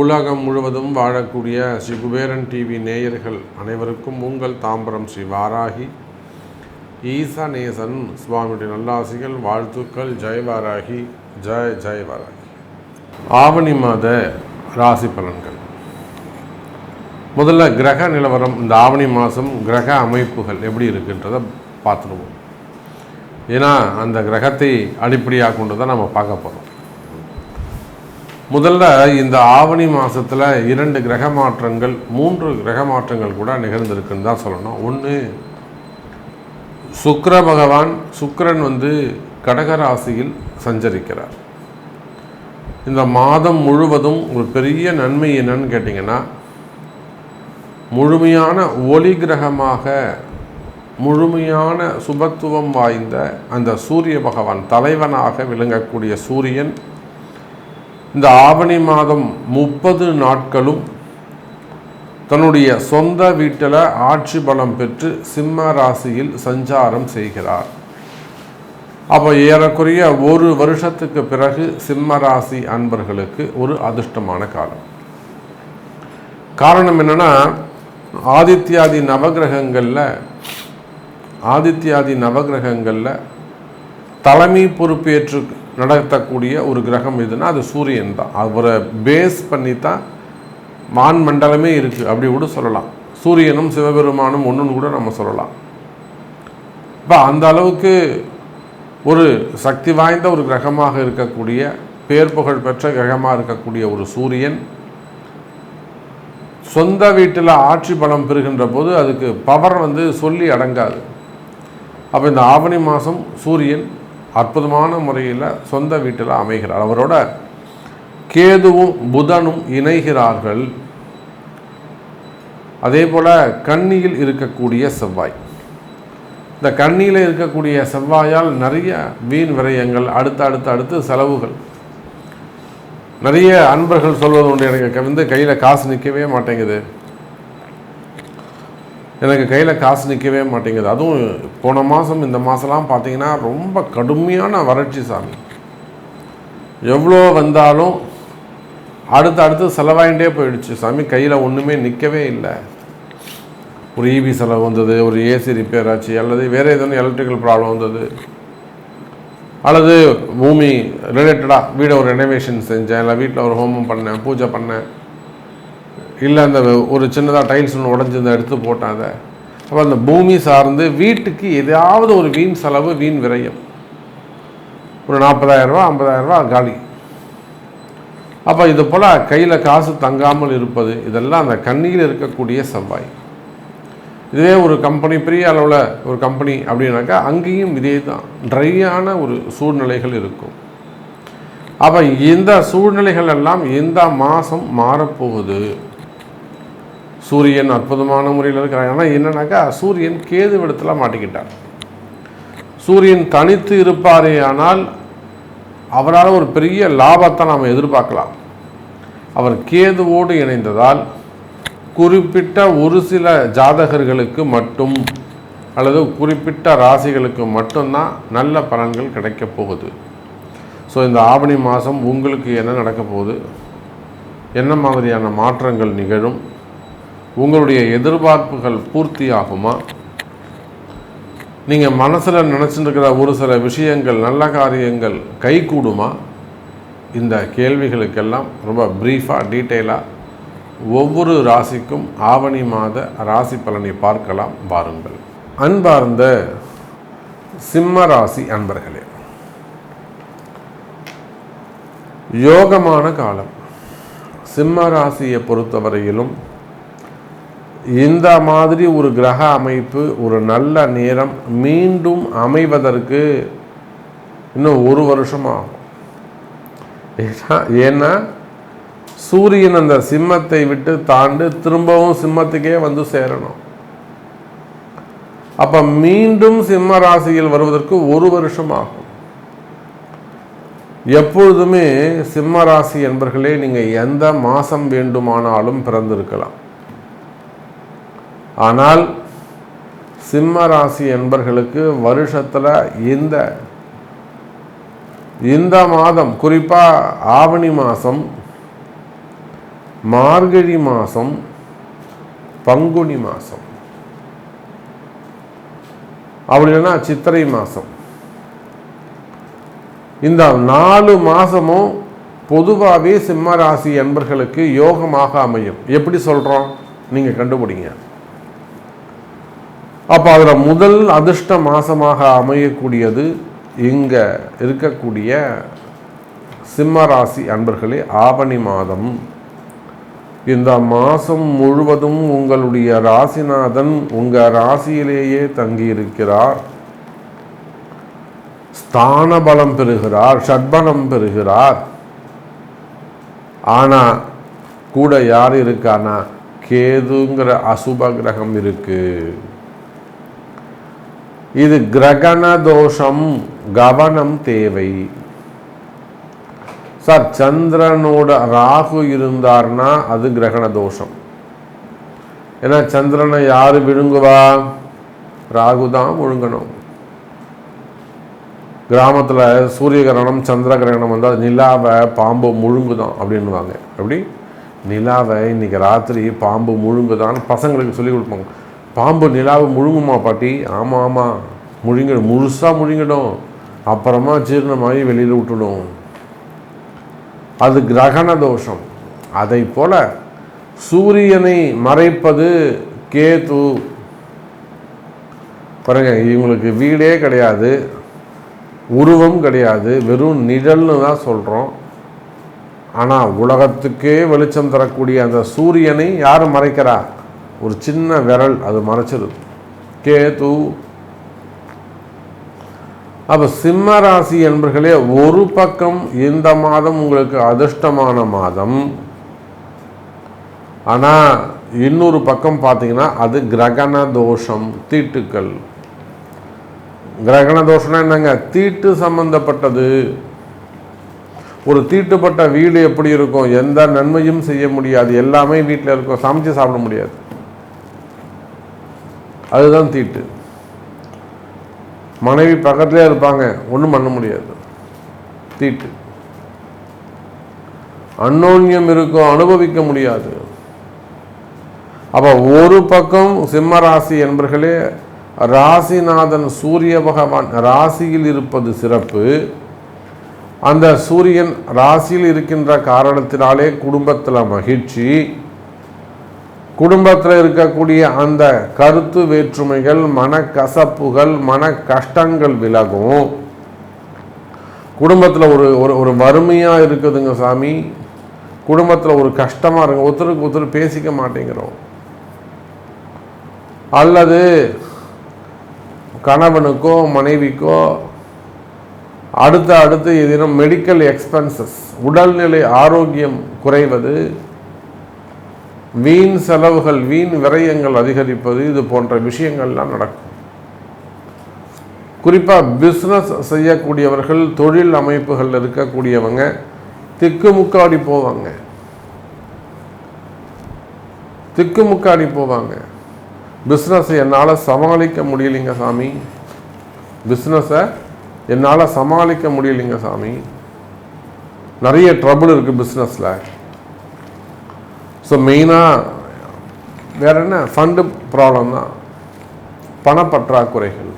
உலகம் முழுவதும் வாழக்கூடிய ஸ்ரீ குபேரன் டிவி நேயர்கள் அனைவருக்கும் உங்கள் தாம்பரம் ஸ்ரீ வாராகி ஈசானேசன் சுவாமியுடைய நல்லாசிகள், வாழ்த்துக்கள். ஜெய் வாராகி, ஜெய் ஜெய் வாராகி. ஆவணி மாத ராசி பலன்கள். முதல்ல கிரக நிலவரம். இந்த ஆவணி மாதம் கிரக அமைப்புகள் எப்படி இருக்குன்றதை பார்த்துருவோம். ஏன்னா அந்த கிரகத்தை அடிப்படையாக கொண்டு தான் நம்ம பார்க்க போகிறோம். முதல்ல இந்த ஆவணி மாதத்தில் 2 கிரக மாற்றங்கள், 3 கிரக மாற்றங்கள் கூட நிகழ்ந்திருக்குன்னு தான் சொல்லணும். ஒன்று, சுக்கிர பகவான், சுக்கிரன் கடகராசியில் சஞ்சரிக்கிறார். இந்த மாதம் முழுவதும் ஒரு பெரிய நன்மை என்னன்னு கேட்டிங்கன்னா, முழுமையான ஒளி கிரகமாக, முழுமையான சுபத்துவம் வாய்ந்த அந்த சூரிய பகவான் தலைவனாக விளங்கக்கூடிய சூரியன் இந்த ஆவணி மாதம் 30 நாட்களும் தன்னுடைய சொந்த வீட்டில் ஆட்சி பலம் பெற்று சிம்ம ராசியில் சஞ்சாரம் செய்கிறார். அப்போ ஏறக்குறைய 1 வருஷத்துக்கு பிறகு சிம்ம ராசி அன்பர்களுக்கு ஒரு அதிர்ஷ்டமான காலம். காரணம் என்னன்னா, ஆதித்யாதி நவகிரகங்களில் தலைமை பொறுப்பேற்று நடத்தக்கூடிய ஒரு கிரகம் எதுனா அது சூரியன் தான். அவரை பேஸ் பண்ணி தான் வான் மண்டலமே இருக்குது, அப்படி கூட சொல்லலாம். சூரியனும் சிவபெருமானும் ஒன்றுன்னு கூட நம்ம சொல்லலாம். இப்போ அந்த அளவுக்கு ஒரு சக்தி வாய்ந்த ஒரு கிரகமாக இருக்கக்கூடிய, பேர் புகழ் பெற்ற கிரகமாக இருக்கக்கூடிய ஒரு சூரியன் சொந்த வீட்டில் ஆட்சி பலம் பெறுகின்ற போது அதுக்கு பவர் சொல்லி அடங்காது. அப்போ இந்த ஆவணி மாதம் சூரியன் அற்புதமான முறையில் சொந்த வீட்டில் அமைகிறார். அவரோட கேதுவும் புதனும் இணைகிறார்கள். அதே போல் கன்னியில் இருக்கக்கூடிய செவ்வாய், இந்த கன்னியில் இருக்கக்கூடிய செவ்வாயால் நிறைய வீண் விரயங்கள், அடுத்து செலவுகள். நிறைய அன்பர்கள் சொல்வது உண்டு, எனக்கு கையில் காசு நிற்கவே மாட்டேங்குது, அதுவும் போன மாதம் இந்த மாதம்லாம் பார்த்தீங்கன்னா ரொம்ப கடுமையான வறட்சி சாமி. எவ்வளோ வந்தாலும் அடுத்து செலவாயிட்டே போயிடுச்சு சாமி, கையில் ஒன்றுமே நிற்கவே இல்லை. ஒரு இபி செலவு வந்தது, ஒரு ஏசி ரிப்பேர் ஆச்சு, அல்லது வேறு எதுவும் எலக்ட்ரிக்கல் ப்ராப்ளம் வந்தது, அல்லது பூமி ரிலேட்டடாக வீடை ஒரு ரெனோவேஷன் செஞ்சேன், இல்லை வீட்டில் ஒரு ஹோமம் பண்ணேன், பூஜை பண்ணேன், இல்லை அந்த ஒரு சின்னதாக டைல்ஸ் ஒன்று உடஞ்சிருந்த எடுத்து போட்டேன். அதை அப்போ அந்த பூமி சார்ந்து வீட்டுக்கு ஏதாவது ஒரு வீண் செலவு, வீண் விரயம், ஒரு 40,000 ரூபா 50,000 ரூபா காலி. அப்போ இது போல் கையில் காசு தங்காமல் இருப்பது, இதெல்லாம் அந்த கண்ணியில் இருக்கக்கூடிய செவ்வாய். இதுவே ஒரு கம்பெனி, பெரிய அளவில் ஒரு கம்பெனி அப்படின்னாக்கா அங்கேயும் இதே தான், ட்ரையான ஒரு சூழ்நிலைகள் இருக்கும். அப்போ இந்த சூழ்நிலைகள் எல்லாம் இந்த மாதம் மாறப்போகுது. சூரியன் அற்புதமான முறையில் இருக்கிறார். ஆனால் என்னன்னாக்கா, சூரியன் கேது இடத்துல மாட்டிக்கிட்டார். சூரியன் தனித்து இருப்பாரே ஆனால் அவரால் ஒரு பெரிய லாபத்தை நாம் எதிர்பார்க்கலாம். அவர் கேதுவோடு இணைந்ததால் குறிப்பிட்ட ஒரு சில ஜாதகர்களுக்கு மட்டும், அல்லது குறிப்பிட்ட ராசிகளுக்கு மட்டும்தான் நல்ல பலன்கள் கிடைக்கப் போகுது. ஸோ இந்த ஆவணி மாதம் உங்களுக்கு என்ன நடக்க போகுது, என்ன மாதிரியான மாற்றங்கள் நிகழும், உங்களுடைய எதிர்பார்ப்புகள் பூர்த்தி ஆகுமா, நீங்கள் மனசில் நினச்சிருக்கிற ஒரு சில விஷயங்கள், நல்ல காரியங்கள் கைகூடுமா, இந்த கேள்விகளுக்கெல்லாம் ரொம்ப ப்ரீஃபாக டீட்டெயிலாக ஒவ்வொரு ராசிக்கும் ஆவணி மாத ராசி பலனை பார்க்கலாம் வாருங்கள். அன்பார்ந்த சிம்ம ராசி அன்பர்களே, யோகமான காலம். சிம்ம ராசியை பொறுத்தவரையிலும் இந்த மாதிரி ஒரு கிரக அமைப்பு, ஒரு நல்ல நேரம் மீண்டும் அமைவதற்கு இன்னும் 1 வருஷம் ஆகும். ஏன்னா சூரியன் அந்த சிம்மத்தை விட்டு தாண்டு திரும்பவும் சிம்மத்துக்கே சேரணும். அப்ப மீண்டும் சிம்ம ராசியில் வருவதற்கு 1 வருஷம் ஆகும். எப்பொழுதுமே சிம்ம ராசி என்பர்களே, நீங்க எந்த மாசம் வேண்டுமானாலும் பிறந்திருக்கலாம். ஆனால் சிம்ம ராசி என்பர்களுக்கு வருஷத்துல இந்த மாதம், குறிப்பா ஆவணி மாசம், மார்கழி மாசம், பங்குனி மாசம், அப்படி இல்லைன்னா சித்திரை மாசம், இந்த 4 மாசமும் பொதுவாகவே சிம்ம ராசி என்பர்களுக்கு யோகமாக அமையும். எப்படி சொல்றோம் நீங்க கண்டுபிடிங்க. அப்ப அதுல முதல் அதிர்ஷ்ட மாசமாக அமையக்கூடியது இங்க இருக்கக்கூடிய சிம்ம ராசி அன்பர்களே ஆவணி மாதம். இந்த மாசம் முழுவதும் உங்களுடைய ராசிநாதன் உங்க ராசியிலேயே தங்கியிருக்கிறார். ஸ்தான பலம் பெறுகிறார், ஷட்பலம் பெறுகிறார். ஆனா கூட யார் இருக்கானா, கேதுங்கிற அசுப கிரகம் இருக்கு. இது கிரகண தோஷம், கவனம் தேவை. சார் சந்திரனோட ராகு இருந்தார்னா அது கிரகண தோஷம். ஏன்னா சந்திரனை யாரு விழுங்குவா? ராகு தான் விழுங்கணும். கிராமத்துல சூரிய கிரகணம் சந்திர கிரகணம் வந்தால் நிலாவை பாம்பு முழுங்குதான் அப்படின்னுவாங்க. அப்படி நிலாவை இன்னைக்கு ராத்திரி பாம்பு முழுங்குதான்னு பசங்களுக்கு சொல்லி கொடுப்பாங்க. பாம்பு நிலாவை முழுங்குமா பாட்டி? ஆமாம் ஆமாம் முழுங்கிடும், முழுசாக முழுங்கிடும், அப்புறமா ஜீரணமாகி வெளியில் விட்டுடும். அது கிரகண தோஷம். அதை போல சூரியனை மறைப்பது கேது. பாருங்க, இவங்களுக்கு வீடே கிடையாது, உருவம் கிடையாது, வெறும் நிழல்னு தான் சொல்கிறோம். ஆனால் உலகத்துக்கே வெளிச்சம் தரக்கூடிய அந்த சூரியனை யார் மறைக்கிறா? ஒரு சின்ன விரல் அது மறைச்சிருது, கேது. அப்போ சிம்ம ராசி என்பர்களே, ஒரு பக்கம் இந்த மாதம் உங்களுக்கு அதிர்ஷ்டமான மாதம், ஆனால் இன்னொரு பக்கம் பார்த்தீங்கன்னா அது கிரகண தோஷம், தீட்டுக்கள். கிரகண தோஷம்னா என்னங்க? தீட்டு சம்பந்தப்பட்டது. ஒரு தீட்டுப்பட்ட வீடு எப்படி இருக்கும்? எந்த நன்மையும் செய்ய முடியாது, எல்லாமே வீட்டில் இருக்கும், சமைச்சு சாப்பிட முடியாது. அதுதான் தீட்டு. மனைவி பக்கத்திலே இருப்பாங்க, ஒன்றும் பண்ண முடியாது, தீட்டு. அந்யோன்யம் இருக்கும், அனுபவிக்க முடியாது. அப்ப ஒரு பக்கம் சிம்ம ராசி என்பர்களே, ராசிநாதன் சூரிய பகவான் ராசியில் இருப்பது சிறப்பு. அந்த சூரியன் ராசியில் இருக்கின்ற காரணத்தினாலே குடும்பத்தில் மகிழ்ச்சி, குடும்பத்தில் இருக்கக்கூடிய அந்த கருத்து வேற்றுமைகள், மனக்கசப்புகள், மன கஷ்டங்கள் விலகும். குடும்பத்தில் ஒரு வறுமையாக இருக்குதுங்க சாமி, குடும்பத்தில் ஒரு கஷ்டமாக இருக்கு, ஒருத்தருக்கு ஒருத்தர் பேசிக்க மாட்டேங்கிறோம், அல்லது கணவனுக்கோ மனைவிக்கோ அடுத்து ஏதேனும் மெடிக்கல் எக்ஸ்பென்சஸ், உடல்நிலை ஆரோக்கியம் குறைவது, வீண் செலவுகள், வீண் விரயங்கள் அதிகரிப்பது, இது போன்ற விஷயங்கள்லாம் நடக்கும். குறிப்பாக பிஸ்னஸ் செய்யக்கூடியவர்கள், தொழில் அமைப்புகள் இருக்கக்கூடியவங்க திக்குமுக்காடி போவாங்க, திக்குமுக்காடி போவாங்க. பிஸ்னஸை என்னால் சமாளிக்க முடியலைங்க சாமி, பிஸ்னஸை என்னால் சமாளிக்க முடியலைங்க சாமி, நிறைய ட்ரபிள் இருக்குது பிஸ்னஸில். ஸோ மெயினாக வேற என்ன, ஃபண்டு ப்ராப்ளம் தான், பணப்பற்றாக்குறைகள்.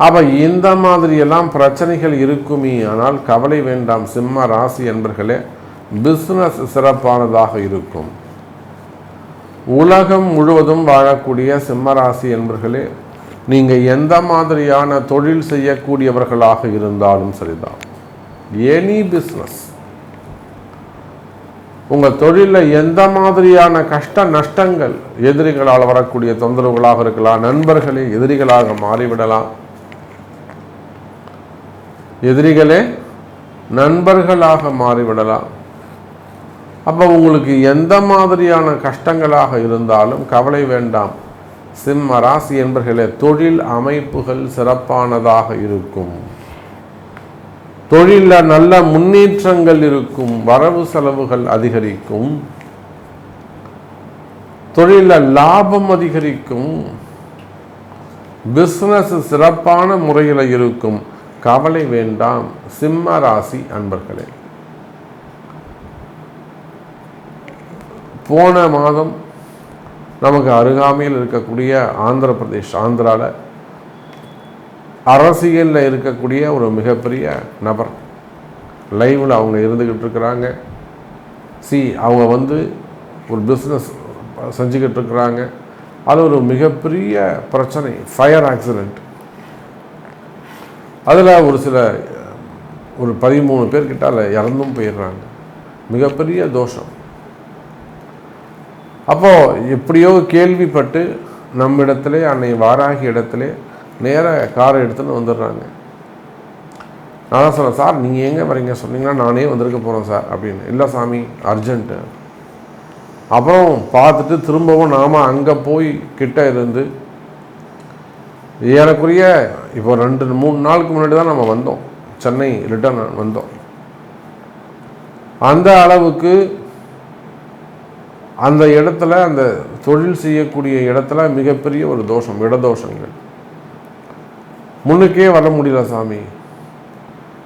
அப்போ இந்த மாதிரியெல்லாம் பிரச்சனைகள் இருக்குமே. ஆனால் கவலை வேண்டாம் சிம்ம ராசி என்பர்களே, பிஸ்னஸ் சிறப்பானதாக இருக்கும். உலகம் முழுவதும் வாழக்கூடிய சிம்ம ராசி என்பர்களே, நீங்கள் எந்த மாதிரியான தொழில் செய்யக்கூடியவர்களாக இருந்தாலும் சரிதான், எனி பிஸ்னஸ், உங்கள் தொழிலில் எந்த மாதிரியான கஷ்ட நஷ்டங்கள், எதிரிகளால் வரக்கூடிய தொந்தரவுகளாக இருக்கலாம், நண்பர்களே எதிரிகளாக மாறிவிடலாம், எதிரிகளே நண்பர்களாக மாறிவிடலாம். அப்போ உங்களுக்கு எந்த மாதிரியான கஷ்டங்களாக இருந்தாலும் கவலை வேண்டாம் சிம்ம ராசி என்பர்களே, தொழில் அமைப்புகள் சிறப்பானதாக இருக்கும், தொழிலில் நல்ல முன்னேற்றங்கள் இருக்கும், வரவு செலவுகள் அதிகரிக்கும், தொழிலில் லாபம் அதிகரிக்கும். பிஸ்னஸ் சிறப்பான முறையில் இருக்கும். கவலை வேண்டாம் சிம்ம ராசி அன்பர்களே. போன மாதம் நமக்கு அருகாமையில் இருக்கக்கூடிய ஆந்திர பிரதேஷ், ஆந்திராவில் அரசியலில் இருக்கக்கூடிய ஒரு மிகப்பெரிய நபர் லைவில் அவங்க இருந்துக்கிட்டு இருக்கிறாங்க. அவங்க ஒரு பிஸ்னஸ் செஞ்சுக்கிட்டு இருக்கிறாங்க. அது ஒரு மிகப்பெரிய பிரச்சனை, ஃபயர் ஆக்சிடெண்ட். அதில் ஒரு 13 பேர்கிட்ட அதில் இறந்தும் போயிடுறாங்க. மிகப்பெரிய தோஷம். அப்போது எப்படியோ கேள்விப்பட்டு நம்மிடத்திலே அன்னை வாராகி இடத்துல நேராக காரை எடுத்துன்னு வந்துடுறாங்க. நான் தான் சொன்னேன், சார் நீங்கள் எங்கே வரீங்க சொன்னீங்கன்னா நானே வந்திருக்க போகிறேன் சார் அப்படின்னு. இல்லை சாமி அர்ஜென்ட்டு. அப்புறம் பார்த்துட்டு திரும்பவும் நாம் அங்கே போய் கிட்ட இருந்து ஏறக்குறைய இப்போ 2-3 நாளுக்கு முன்னாடி தான் நம்ம வந்தோம், சென்னை ரிட்டர்ன் வந்தோம். அந்த அளவுக்கு அந்த இடத்துல, அந்த தொழில் செய்யக்கூடிய இடத்துல மிகப்பெரிய ஒரு தோஷம், இடதோஷங்கள். முன்னுக்கே வர முடியல சாமி.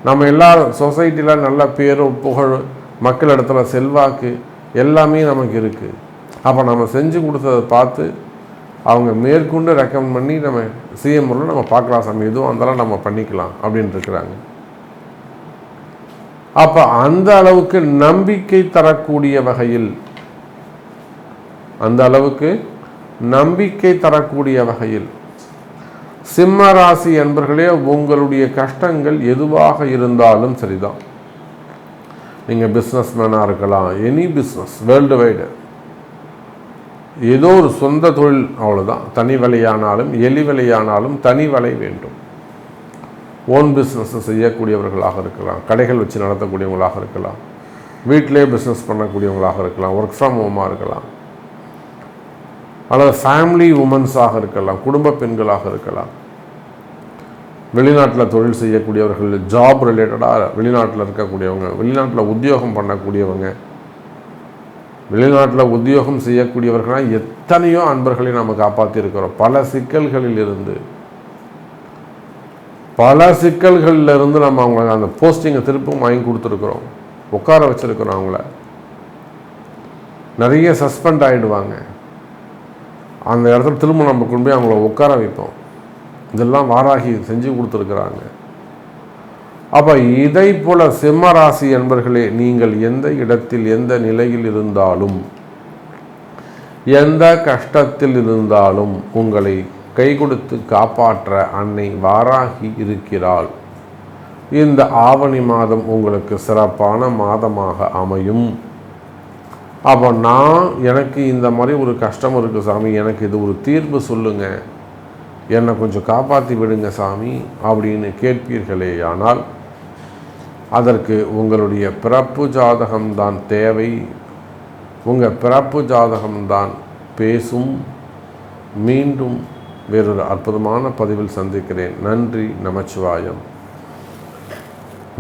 நம்ம எல்லாரும் சொசைட்டியில் நல்ல பேர் புகழ், மக்கள் இடத்துல செல்வாக்கு எல்லாமே நமக்கு இருக்குது. அப்போ நம்ம செஞ்சு கொடுத்ததை பார்த்து அவங்க மேற்கொண்டு ரெக்கமெண்ட் பண்ணி நம்ம சிஎம்ல நம்ம பார்க்கலாம் சாமி, எதுவும் இருந்தாலும் நம்ம பண்ணிக்கலாம் அப்படின்னு இருக்கிறாங்க. அப்போ அந்த அளவுக்கு நம்பிக்கை தரக்கூடிய வகையில், சிம்ம ராசி என்பர்களே, உங்களுடைய கஷ்டங்கள் எதுவாக இருந்தாலும் சரிதான். நீங்கள் பிஸ்னஸ்மேனாக இருக்கலாம், எனி பிஸ்னஸ் வேர்ல்டு வைடு, ஏதோ ஒரு சொந்த தொழில், அவ்வளோதான். தனி விலையானாலும் எலி விலையானாலும் தனி விலை வேண்டும். ஓன் பிஸ்னஸ் செய்யக்கூடியவர்களாக இருக்கலாம், கடைகள் வச்சு நடத்தக்கூடியவங்களாக இருக்கலாம், வீட்டிலே பிஸ்னஸ் பண்ணக்கூடியவங்களாக இருக்கலாம், ஒர்க் ஃப்ரம் ஹோமாக இருக்கலாம், அல்லது ஃபேமிலி உமன்ஸாக இருக்கலாம், குடும்ப பெண்களாக இருக்கலாம், வெளிநாட்டில் தொழில் செய்யக்கூடியவர்கள், ஜாப் ரிலேட்டடாக வெளிநாட்டில் இருக்கக்கூடியவங்க, வெளிநாட்டில் உத்தியோகம் பண்ணக்கூடியவங்க, வெளிநாட்டில் உத்தியோகம் செய்யக்கூடியவர்களாக எத்தனையோ அன்பர்களை நாம் காப்பாற்றியிருக்கிறோம். பல சிக்கல்களிலிருந்து நம்ம அவங்க அந்த போஸ்டிங்கை திருப்பும் வாங்கி கொடுத்துருக்குறோம், உட்கார வச்சுருக்கிறோம். அவங்கள நிறைய சஸ்பெண்ட் ஆகிடுவாங்க. அந்த இடத்துல திரும்ப நம்ம கொண்டு போய் அவங்கள உட்கார வைப்போம். இதெல்லாம் வாராகி செஞ்சு கொடுத்துருக்குறாங்க. அப்போ இதை போல சிம்ம ராசி என்பர்களே, நீங்கள் எந்த இடத்தில் எந்த நிலையில் இருந்தாலும், எந்த கஷ்டத்தில் இருந்தாலும் உங்களை கை கொடுத்து காப்பாற்ற அன்னை வாராகி இருக்கிறாள். இந்த ஆவணி மாதம் உங்களுக்கு சிறப்பான மாதமாக அமையும். அப்போ எனக்கு இந்த மாதிரி ஒரு கஷ்டம் இருக்குது சாமி, எனக்கு இது ஒரு தீர்வு சொல்லுங்கள், என்னை கொஞ்சம் காப்பாற்றி விடுங்க சாமி அப்படின்னு கேட்பீர்களே ஆனால் அதற்கு உங்களுடைய பிறப்பு ஜாதகம்தான் தேவை. உங்கள் பிறப்பு ஜாதகம்தான் பேசும். மீண்டும் வேறொரு அற்புதமான பதிவில் சந்திக்கிறேன். நன்றி. நமச்சிவாயம்.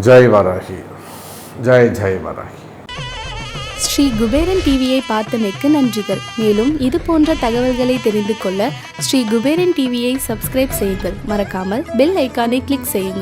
ஜெய் வாராகி. ஜெய் ஜெய் வாராகி. ஸ்ரீ குபேரன் டிவியை பார்த்தமைக்கு நன்றிகள். மேலும் இது போன்ற தகவல்களை தெரிந்து கொள்ள ஸ்ரீ குபேரன் டிவியை சப்ஸ்கிரைப் செய்யுங்கள். மறக்காமல் பெல் ஐக்கானை கிளிக் செய்யுங்கள்.